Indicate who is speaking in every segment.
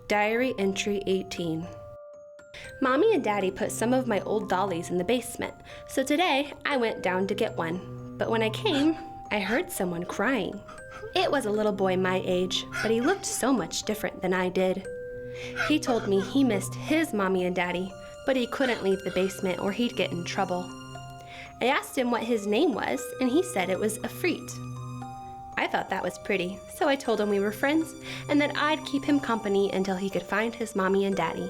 Speaker 1: Diary entry 18. Mommy and Daddy put some of my old dollies in the basement, so today I went down to get one. But when I came, I heard someone crying. It was a little boy my age, but he looked so much different than I did. He told me he missed his mommy and daddy, but he couldn't leave the basement or he'd get in trouble. I asked him what his name was, and he said it was Afreet. I thought that was pretty, so I told him we were friends and that I'd keep him company until he could find his mommy and daddy.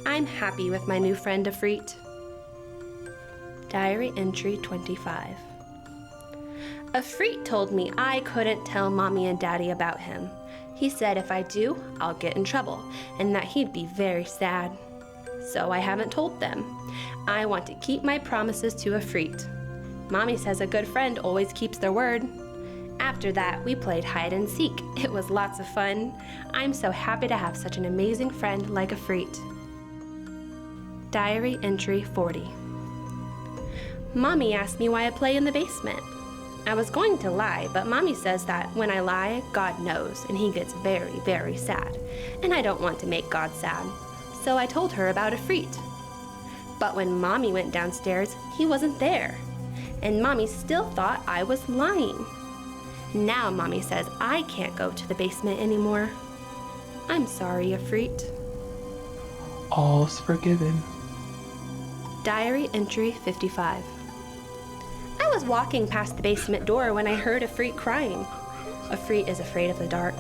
Speaker 1: I'm happy with my new friend Afreet. Diary entry 25. Afreet told me I couldn't tell mommy and daddy about him. He said if I do, I'll get in trouble, and that he'd be very sad. So I haven't told them. I want to keep my promises to Afreet. Mommy says a good friend always keeps their word. After that, we played hide and seek. It was lots of fun. I'm so happy to have such an amazing friend like Afreet. Diary entry 40. Mommy asked me why I play in the basement. I was going to lie, but Mommy says that when I lie, God knows, and he gets very, very sad. And I don't want to make God sad. So I told her about Afreet. But when Mommy went downstairs, he wasn't there. And Mommy still thought I was lying. Now Mommy says I can't go to the basement anymore. I'm sorry, Afreet.
Speaker 2: All's forgiven.
Speaker 1: Diary entry 55. I was walking past the basement door when I heard Afreet crying. Afreet is afraid of the dark.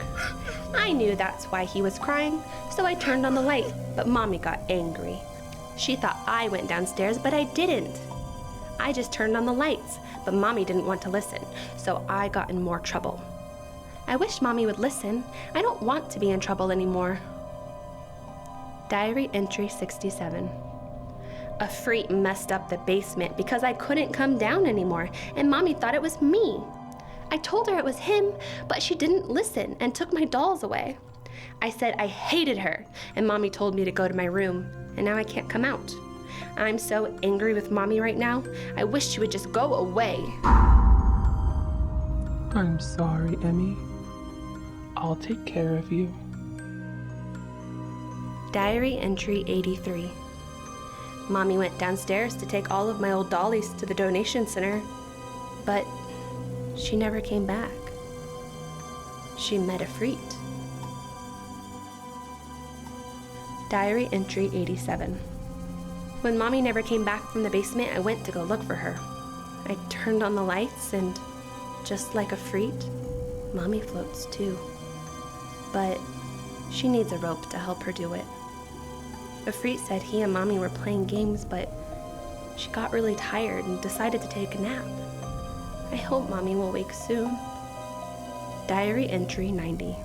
Speaker 1: I knew that's why he was crying, so I turned on the light, but Mommy got angry. She thought I went downstairs, but I didn't. I just turned on the lights, but Mommy didn't want to listen, so I got in more trouble. I wish Mommy would listen. I don't want to be in trouble anymore. Diary entry 67. Afreet messed up the basement because I couldn't come down anymore, and Mommy thought it was me. I told her it was him, but she didn't listen and took my dolls away. I said I hated her, and Mommy told me to go to my room, and now I can't come out. I'm so angry with Mommy right now. I wish she would just go away.
Speaker 2: I'm sorry, Emmie. I'll take care of you.
Speaker 1: Diary entry 83. Mommy went downstairs to take all of my old dollies to the donation center, but she never came back. She met Afreet. Diary entry 87. When Mommy never came back from the basement, I went to go look for her. I turned on the lights and, just like Afreet, Mommy floats too. But she needs a rope to help her do it. Afreet said he and Mommy were playing games, but she got really tired and decided to take a nap. I hope Mommy will wake soon. Diary entry 90.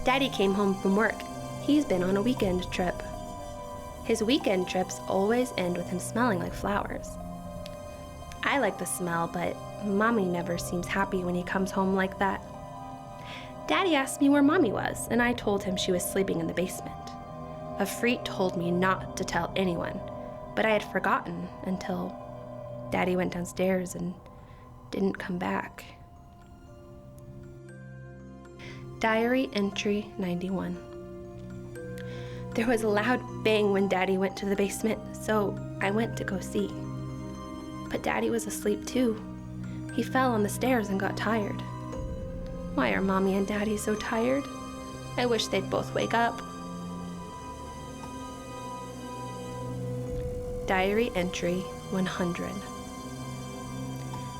Speaker 1: Daddy came home from work. He's been on a weekend trip. His weekend trips always end with him smelling like flowers. I like the smell, but Mommy never seems happy when he comes home like that. Daddy asked me where Mommy was, and I told him she was sleeping in the basement. Afreet told me not to tell anyone, but I had forgotten until Daddy went downstairs and didn't come back. Diary entry 91. There was a loud bang when Daddy went to the basement, so I went to go see. But Daddy was asleep too. He fell on the stairs and got tired. Why are Mommy and Daddy so tired? I wish they'd both wake up. Diary entry 100.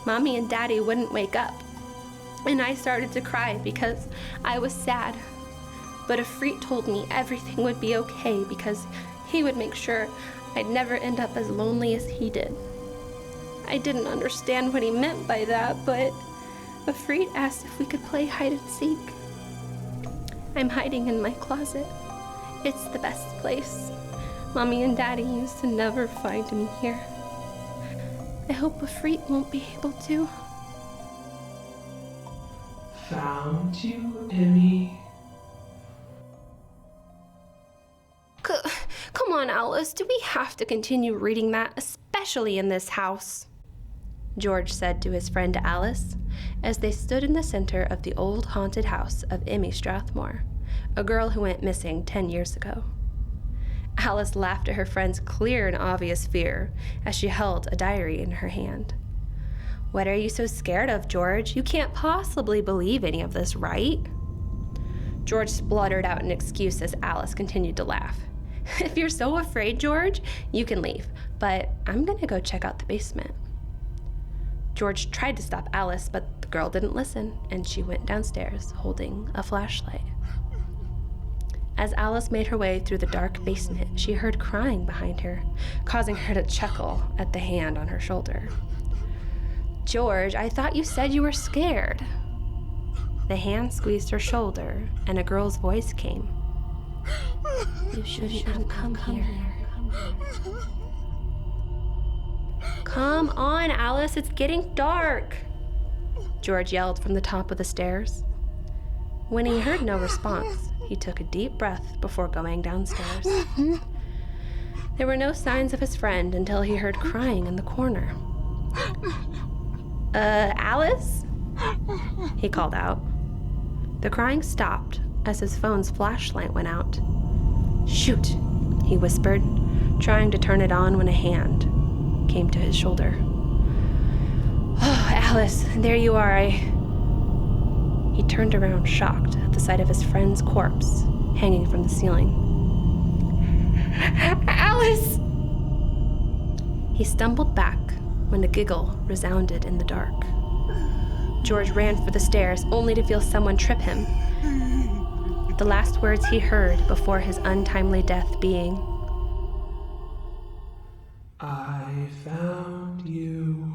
Speaker 1: Mommy and Daddy wouldn't wake up, and I started to cry because I was sad. But Afreet told me everything would be okay because he would make sure I'd never end up as lonely as he did. I didn't understand what he meant by that, but Afreet asked if we could play hide and seek. I'm hiding in my closet. It's the best place. Mommy and Daddy used to never find me here. I hope Afreet won't be able to.
Speaker 2: Found you, Emmie.
Speaker 1: Come on, Alice, do we have to continue reading that, especially in this house? George said to his friend Alice, as they stood in the center of the old haunted house of Emmie Strathmore, a girl who went missing 10 years ago. Alice laughed at her friend's clear and obvious fear as she held a diary in her hand. "What are you so scared of, George? You can't possibly believe any of this, right?" George spluttered out an excuse as Alice continued to laugh. "If you're so afraid, George, you can leave, but I'm gonna go check out the basement." George tried to stop Alice, but the girl didn't listen, and she went downstairs holding a flashlight. As Alice made her way through the dark basement, she heard crying behind her, causing her to chuckle at the hand on her shoulder. "George, I thought you said you were scared." The hand squeezed her shoulder, and a girl's voice came. "You shouldn't have come here." "Come on, Alice, it's getting dark," George yelled from the top of the stairs. When he heard no response, he took a deep breath before going downstairs. There were no signs of his friend until he heard crying in the corner. Alice?" he called out. The crying stopped as his phone's flashlight went out. "Shoot," he whispered, trying to turn it on when a hand came to his shoulder. "Oh, Alice, there you are. He turned around, shocked at the sight of his friend's corpse hanging from the ceiling. "Alice!" He stumbled back when a giggle resounded in the dark. George ran for the stairs, only to feel someone trip him. The last words he heard before his untimely death being,
Speaker 2: "I found you."